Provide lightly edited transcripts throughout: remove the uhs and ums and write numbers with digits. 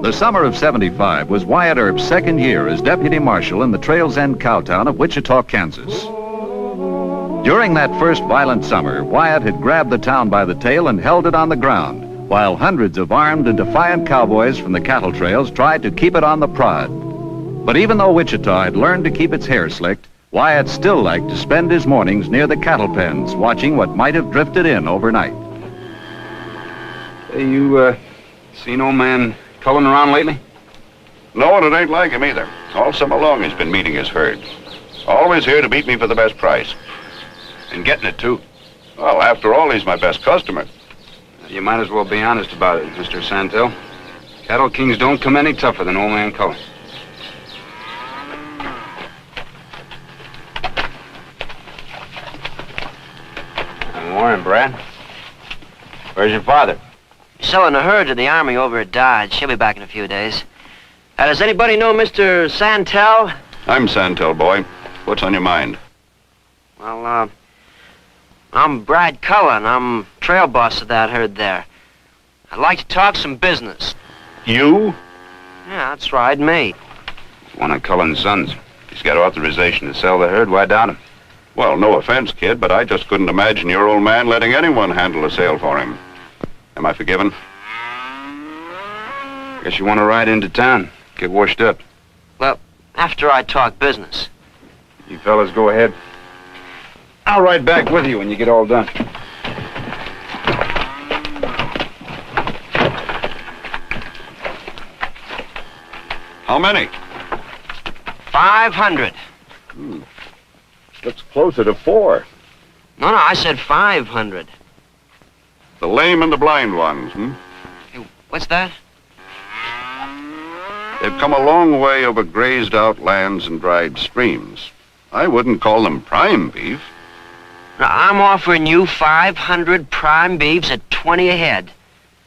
The summer of '75 was Wyatt Earp's second year as deputy marshal in the Trails End cowtown of Wichita, Kansas. During that first violent summer, Wyatt had grabbed the town by the tail and held it on the ground, while hundreds of armed and defiant cowboys from the cattle trails tried to keep it on the prod. But even though Wichita had learned to keep its hair slicked, Wyatt still liked to spend his mornings near the cattle pens, watching what might have drifted in overnight. Hey, you, seen old man culling around lately? No, and it ain't like him either. All summer long he's been meeting his herd. Always here to beat me for the best price. And getting it, too. Well, after all, he's my best customer. You might as well be honest about it, Mr. Santel. Cattle kings don't come any tougher than old man Cullen. Good morning, Brad. Where's your father? Selling a herd to the Army over at Dodge. He'll be back in a few days. Does anybody know Mr. Santel? I'm Santel, boy. What's on your mind? Well, I'm Brad Cullen. I'm trail boss of that herd there. I'd like to talk some business. You? Yeah, that's right, me. One of Cullen's sons. He's got authorization to sell the herd. Why doubt him? Well, no offense, kid, but I just couldn't imagine your old man letting anyone handle a sale for him. Am I forgiven? Guess you want to ride into town. Get washed up. Well, after I talk business. You fellas go ahead. I'll ride back with you when you get all done. How many? 500. Looks closer to 4. No, I said 500. The lame and the blind ones, Hey, what's that? They've come a long way over grazed out lands and dried streams. I wouldn't call them prime beef. Now, I'm offering you 500 prime beeves at 20 a head.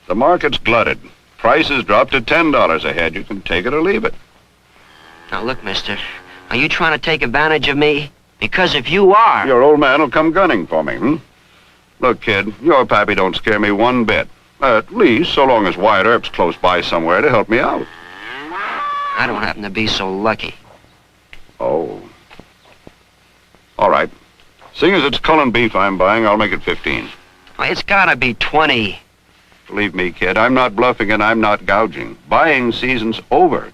The market's glutted. Prices dropped to $10 a head. You can take it or leave it. Now, look, mister, are you trying to take advantage of me? Because if you are... Your old man will come gunning for me, Look, kid, your pappy don't scare me one bit. At least, so long as Wyatt Earp's close by somewhere to help me out. I don't happen to be so lucky. Oh. All right. Seeing as it's Cullen beef I'm buying, I'll make it 15. Well, it's gotta be 20. Believe me, kid, I'm not bluffing and I'm not gouging. Buying season's over.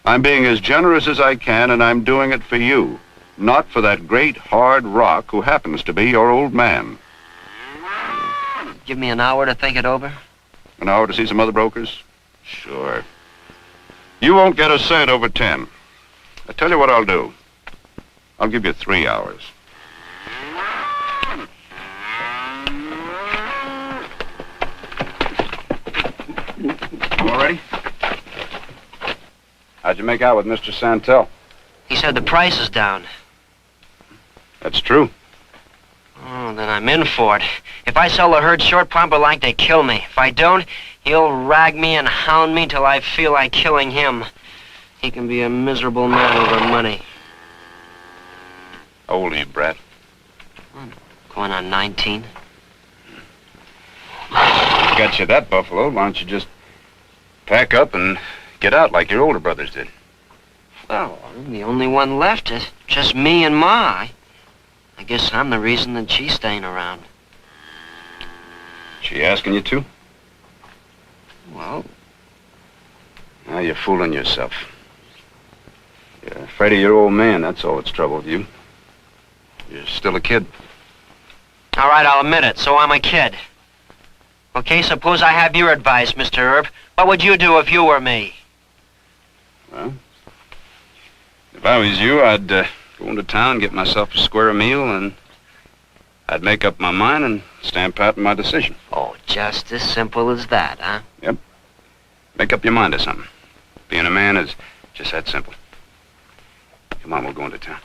I'm being as generous as I can, and I'm doing it for you, not for that great hard rock who happens to be your old man. Give me an hour to think it over? An hour to see some other brokers? Sure. You won't get a cent over 10. I tell you what I'll do. I'll give you 3 hours. All ready? How'd you make out with Mr. Santel? He said the price is down. That's true. Oh, then I'm in for it. If I sell the herd short, Papa like they kill me. If I don't, he'll rag me and hound me till I feel like killing him. He can be a miserable man over money. How old are you, Brad? Going on 19. Got you that buffalo. Why don't you just pack up and get out like your older brothers did? Well, I'm the only one left. It's just me and Ma. I guess I'm the reason that she's staying around. She asking you to? Well, Now you're fooling yourself. You're afraid of your old man, that's all that's troubled you. You're still a kid. all right, I'll admit it. So I'm a kid. Okay, suppose I have your advice, Mr. Earp. What would you do if you were me? Well, if I was you, I'd go into town, get myself a square meal, and I'd make up my mind and stand pat in my decision. Oh, just as simple as that, huh? Yep. Make up your mind to something. Being a man is just that simple. Come on, we'll go into town.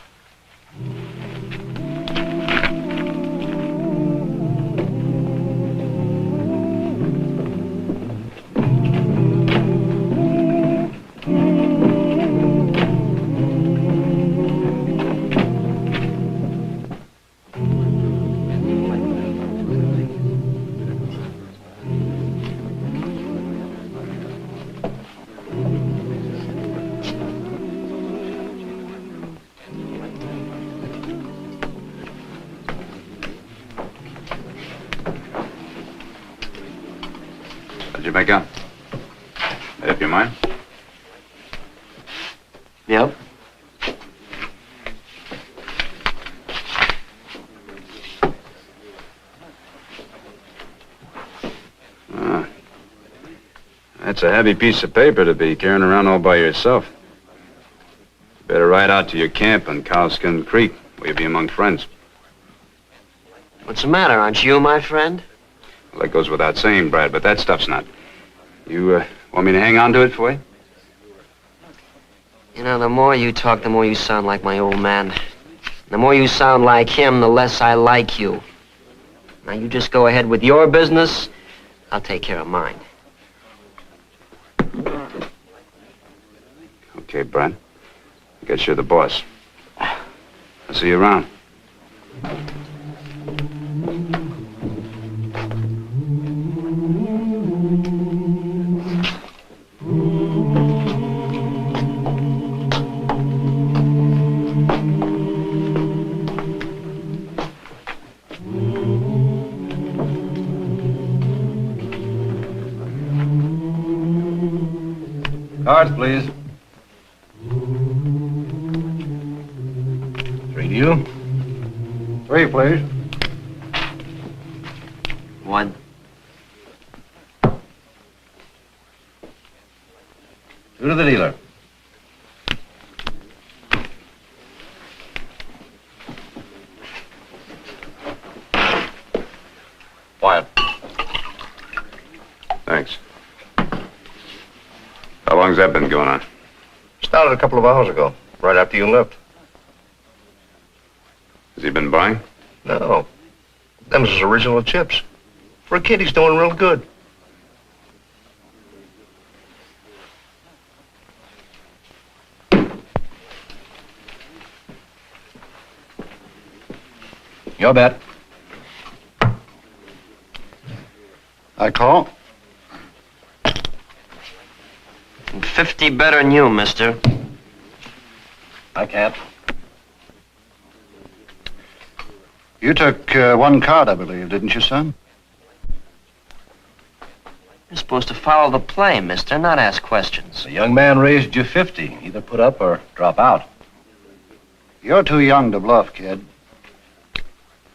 make out? Made up your mind? Yep. That's a heavy piece of paper to be carrying around all by yourself. Better ride out to your camp on Cowskin Creek, where you'll be among friends. What's the matter? Aren't you my friend? Well, that goes without saying, Brad, but that stuff's not. You, want me to hang on to it for you? You know, the more you talk, the more you sound like my old man. The more you sound like him, the less I like you. Now, you just go ahead with your business. I'll take care of mine. Okay, Brad. I guess you're the boss. I'll see you around. Cards, please. 3 to you. 3, please. 1. Two to the dealer. Wyatt. Thanks. How long's that been going on? Started a couple of hours ago, right after you left. Has he been buying? No. Them's his original chips. For a kid, he's doing real good. Your bet. I call. 50 better than you, mister. I can't. You took 1 card, I believe, didn't you, son? You're supposed to follow the play, mister, not ask questions. The young man raised you 50. Either put up or drop out. You're too young to bluff, kid.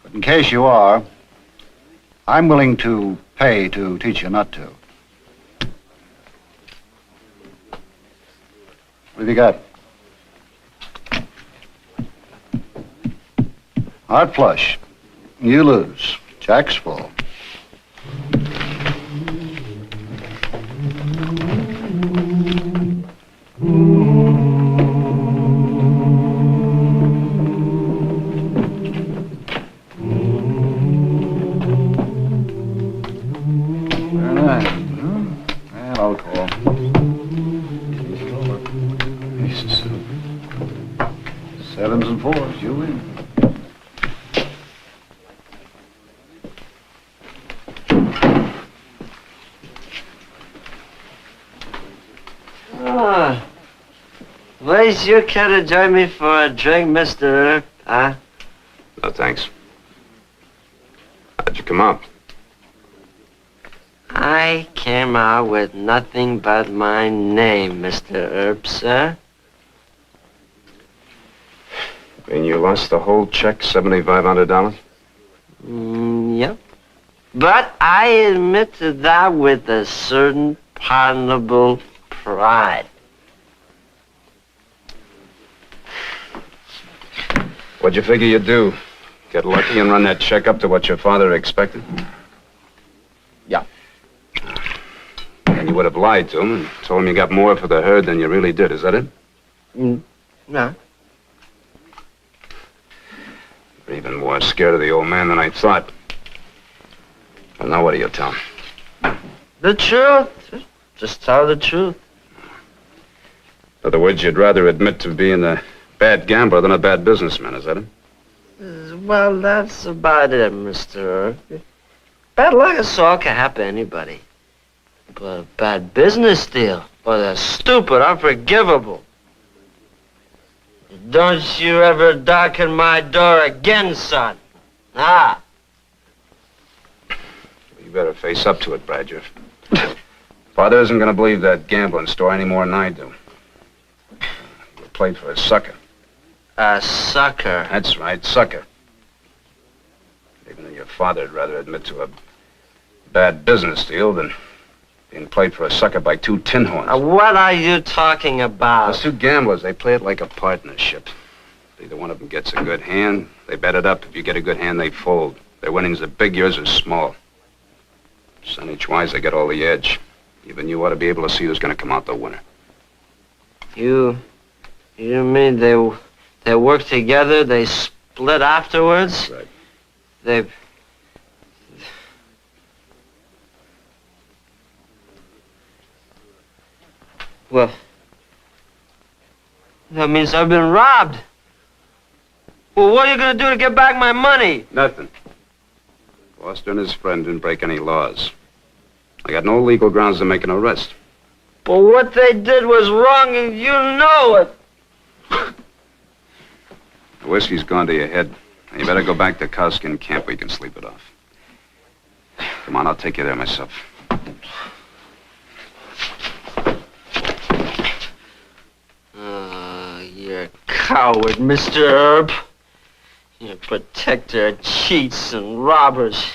But in case you are, I'm willing to pay to teach you not to. What have you got? Heart flush. You lose. Jack's full. Very nice. And I'll call. Sevens and 4s, you win. Where's you care to join me for a drink, Mr. Earp, huh? No, thanks. How'd you come up? I came out with nothing but my name, Mr. Earp, sir. And you lost the whole check, $7,500? Yep. But I admit to that with a certain pardonable pride. What'd you figure you'd do? Get lucky and run that check up to what your father expected? Yeah. And you would have lied to him and told him you got more for the herd than you really did, is that it? No. You're even more scared of the old man than I thought. Well, now what do you tell him? The truth. Just tell the truth. In other words, you'd rather admit to being a bad gambler than a bad businessman, is that it? Well, that's about it, Mr. Earp. Bad luck is all can happen to anybody. But a bad business deal, or the stupid, unforgivable. Don't you ever darken my door again, son. Ah. You better face up to it, Brad. You're Father isn't going to believe that gambling story any more than I do. You played for a sucker. A sucker? That's right, sucker. Even though your father'd rather admit to a bad business deal than being played for a sucker by two tin horns. What are you talking about? Those two gamblers, they play it like a partnership. If either one of them gets a good hand, they bet it up. If you get a good hand, they fold. Their winnings are big, yours are small. Percentage-wise, they get all the edge. Even you ought to be able to see who's going to come out the winner. You mean they work together, they split afterwards? Right. They... Well, that means I've been robbed. Well, what are you going to do to get back my money? Nothing. Foster and his friend didn't break any laws. I got no legal grounds to make an arrest. But what they did was wrong, and you know it. The whiskey's gone to your head. You better go back to Cowskin Camp where you can sleep it off. Come on, I'll take you there myself. You're a coward, Mr. Earp. You're a protector of cheats and robbers.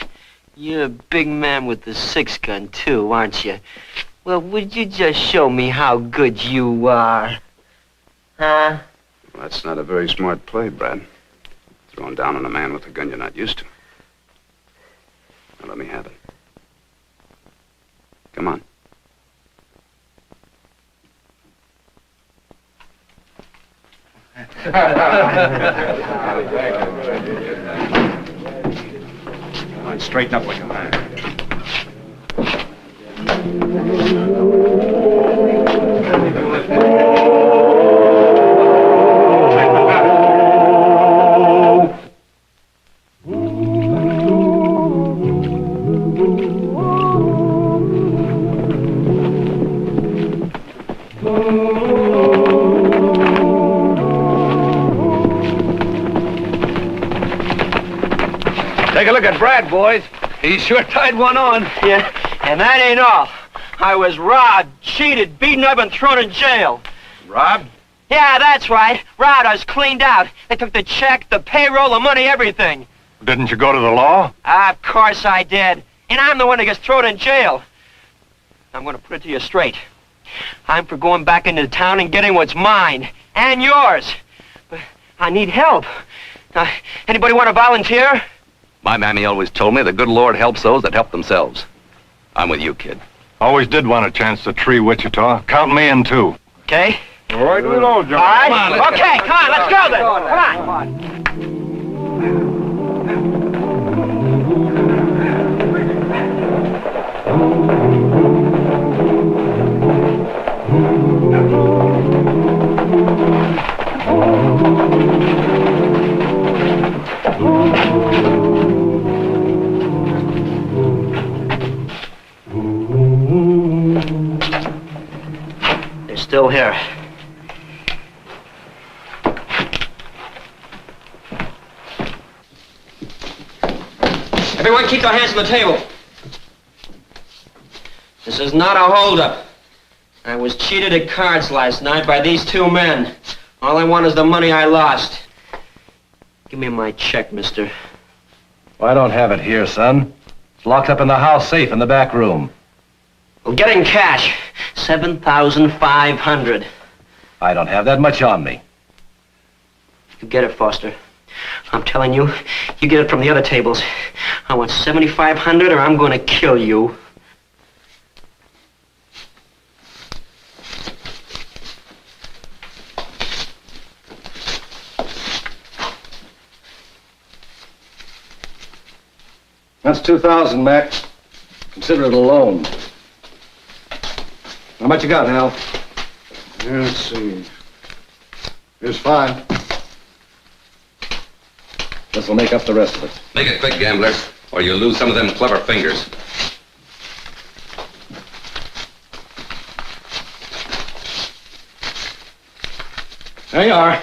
You're a big man with the six-gun, too, aren't you? Well, would you just show me how good you are? Huh? Well, that's not a very smart play, Brad. Throwing down on a man with a gun you're not used to. Now, let me have it. Come on. Come on, straighten up like a man. Take a look at Brad, boys. He sure tied one on. Yeah, and that ain't all. I was robbed, cheated, beaten up, and thrown in jail. Robbed? Yeah, that's right. Robbed, I was cleaned out. They took the check, the payroll, the money, everything. Didn't you go to the law? Of course I did. And I'm the one that gets thrown in jail. I'm going to put it to you straight. I'm for going back into town and getting what's mine. And yours. But I need help. Anybody want to volunteer? My mammy always told me the good Lord helps those that help themselves. I'm with you, kid. Always did want a chance to tree Wichita. Count me in, too. Okay. All right, we know, John. All right. Okay, come on, let's go then. Come on. They're still here. Everyone keep their hands on the table. This is not a holdup. I was cheated at cards last night by these two men. All I want is the money I lost. Give me my check, mister. Well, I don't have it here, son. It's locked up in the house safe in the back room. Well, get in cash. $7,500. I don't have that much on me. You get it, Foster. I'm telling you, you get it from the other tables. I want $7,500 or I'm going to kill you. That's $2,000, Mac. Consider it a loan. How much you got, Hal? Yeah, let's see. Here's 5. This will make up the rest of it. Make it quick, gambler, or you'll lose some of them clever fingers. There you are.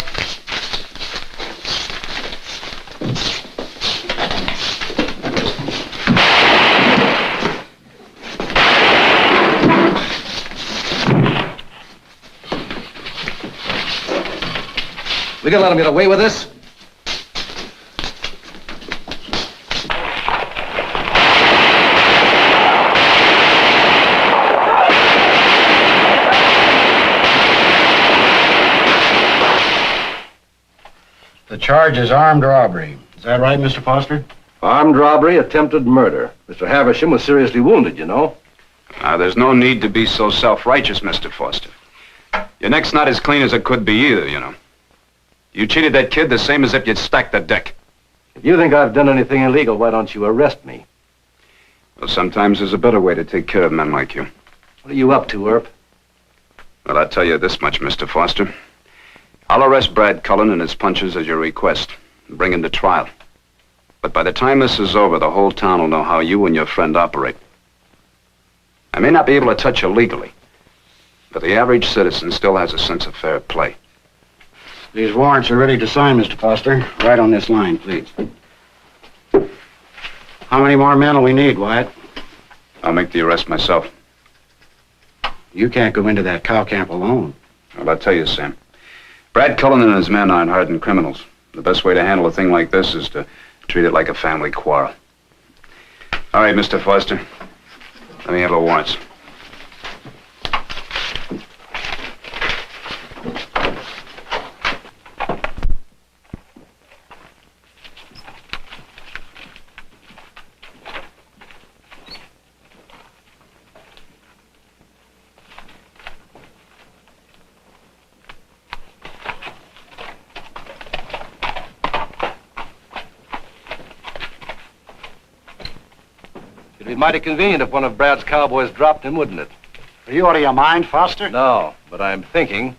We gonna let him get away with this? The charge is armed robbery. Is that right, Mr. Foster? Armed robbery, attempted murder. Mr. Havisham was seriously wounded, you know. Now, there's no need to be so self-righteous, Mr. Foster. Your neck's not as clean as it could be either, you know. You cheated that kid the same as if you'd stacked the deck. If you think I've done anything illegal, why don't you arrest me? Well, sometimes there's a better way to take care of men like you. What are you up to, Earp? Well, I'll tell you this much, Mr. Foster. I'll arrest Brad Cullen and his punches at your request and bring him to trial. But by the time this is over, the whole town will know how you and your friend operate. I may not be able to touch you legally, but the average citizen still has a sense of fair play. These warrants are ready to sign, Mr. Foster. Right on this line, please. How many more men will we need, Wyatt? I'll make the arrest myself. You can't go into that cow camp alone. Well, I'll tell you, Sam. Brad Cullen and his men aren't hardened criminals. The best way to handle a thing like this is to treat it like a family quarrel. All right, Mr. Foster. Let me have the warrants. It'd be mighty convenient if one of Brad's cowboys dropped him, wouldn't it? Are you out of your mind, Foster? No, but I'm thinking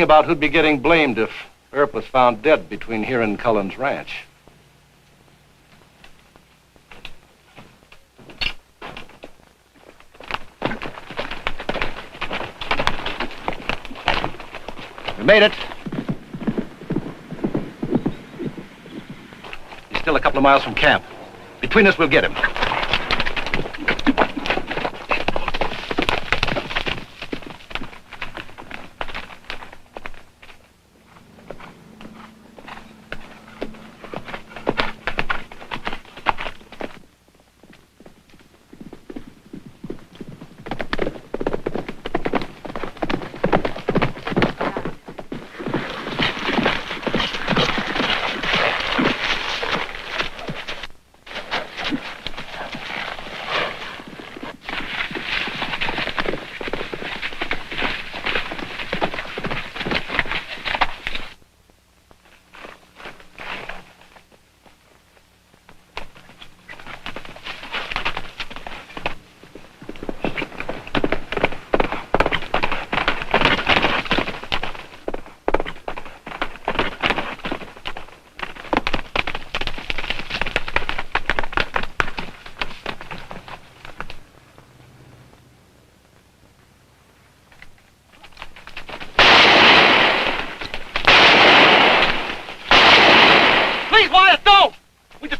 about who'd be getting blamed if Earp was found dead between here and Cullen's ranch. We made it. He's still a couple of miles from camp. Between us, we'll get him.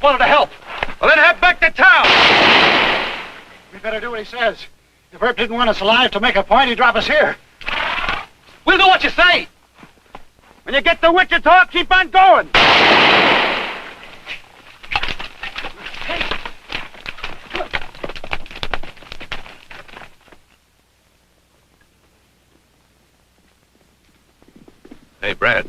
Wanted to help. Well, then head back to town. We better do what he says. If Earp didn't want us alive to make a point, he'd drop us here. We'll do what you say. When you get to Wichita, keep on going. Hey, Brad.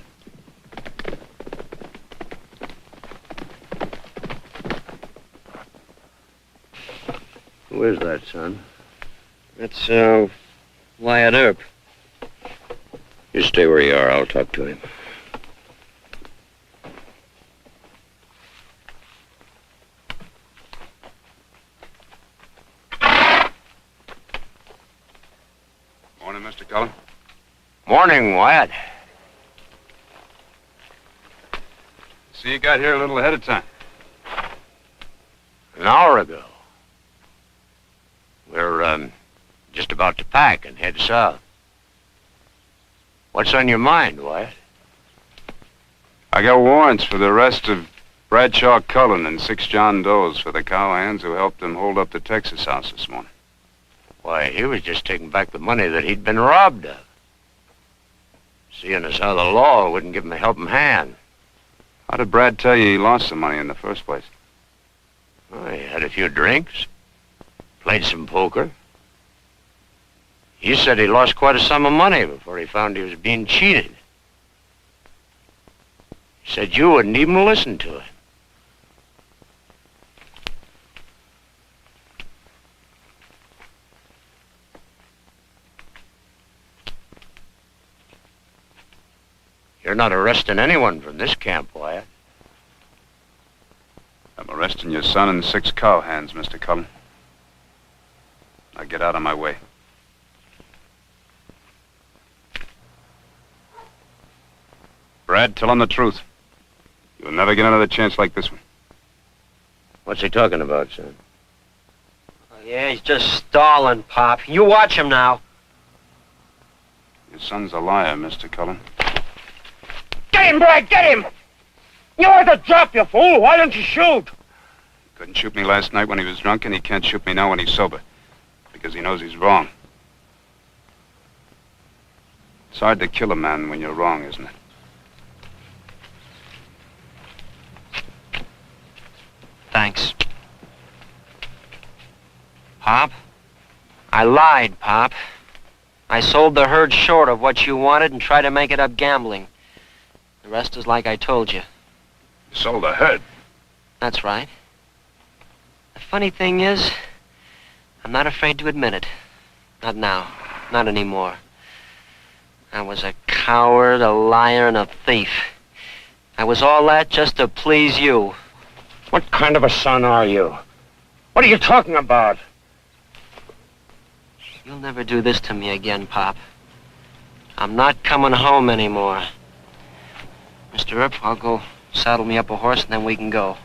Who is that, son? That's, Wyatt Earp. You stay where you are. I'll talk to him. Morning, Mr. Cullen. Morning, Wyatt. See, you got here a little ahead of time. An hour ago. We're, just about to pack and head south. What's on your mind, Wyatt? I got warrants for the arrest of Bradshaw Cullen and 6 John Does for the cowhands who helped him hold up the Texas house this morning. Why, he was just taking back the money that he'd been robbed of. Seeing as how the law wouldn't give him a helping hand. How did Brad tell you he lost some money in the first place? Well, he had a few drinks, played some poker. He said he lost quite a sum of money before he found he was being cheated. He said you wouldn't even listen to it. You're not arresting anyone from this camp, Wyatt. I'm arresting your son and 6 cowhands, Mr. Cullen. Now get out of my way. Brad, tell him the truth. You'll never get another chance like this one. What's he talking about, son? Oh, yeah, he's just stalling, Pop. You watch him now. Your son's a liar, Mr. Cullen. Get him, Brad, get him! You ought to drop, you fool. Why don't you shoot? He couldn't shoot me last night when he was drunk, and he can't shoot me now when he's sober. Because he knows he's wrong. It's hard to kill a man when you're wrong, isn't it? Thanks. Pop? I lied, Pop. I sold the herd short of what you wanted and tried to make it up gambling. The rest is like I told you. You sold the herd? That's right. The funny thing is, I'm not afraid to admit it. Not now. Not anymore. I was a coward, a liar, and a thief. I was all that just to please you. What kind of a son are you? What are you talking about? You'll never do this to me again, Pop. I'm not coming home anymore. Mr. Earp, I'll go saddle me up a horse and then we can go.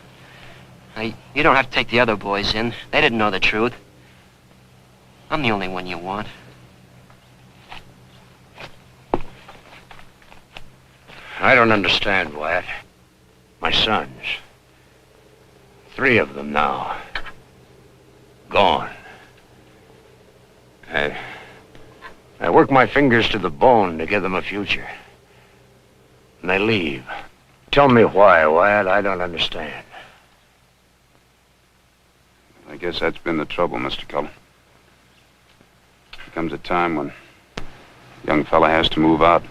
Now, you don't have to take the other boys in. They didn't know the truth. I'm the only one you want. I don't understand, Wyatt. My sons. 3 of them now. Gone. I work my fingers to the bone to give them a future. And they leave. Tell me why, Wyatt. I don't understand. I guess that's been the trouble, Mr. Cullen. There comes a time when a young fella has to move out.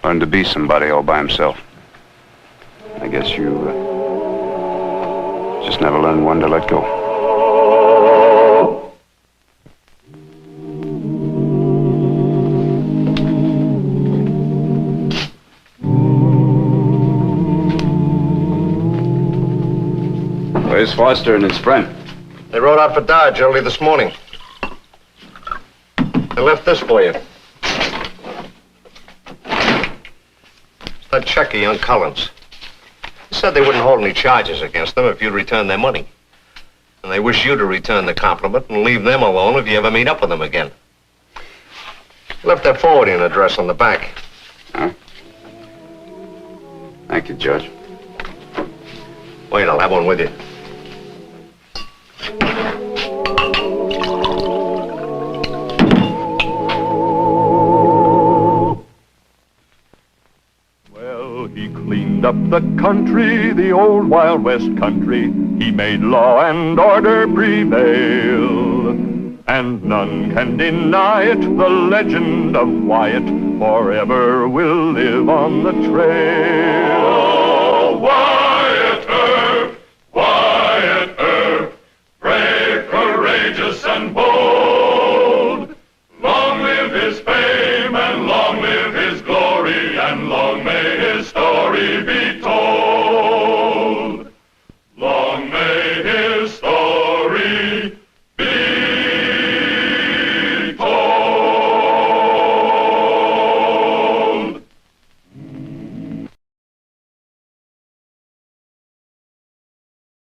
Learn to be somebody all by himself. I guess you just never learned when to let go. Where's Foster and his friend? They rode out for Dodge early this morning. I left this for you. It's that check of young Collins. He said they wouldn't hold any charges against them if you'd return their money. And they wish you to return the compliment and leave them alone if you ever meet up with them again. He left their forwarding address on the back. Huh? Thank you, Judge. Wait, I'll have one with you. Well, he cleaned up the country, the old Wild West country. He made law and order prevail. And none can deny it, the legend of Wyatt forever will live on the trail. Oh, Wyatt!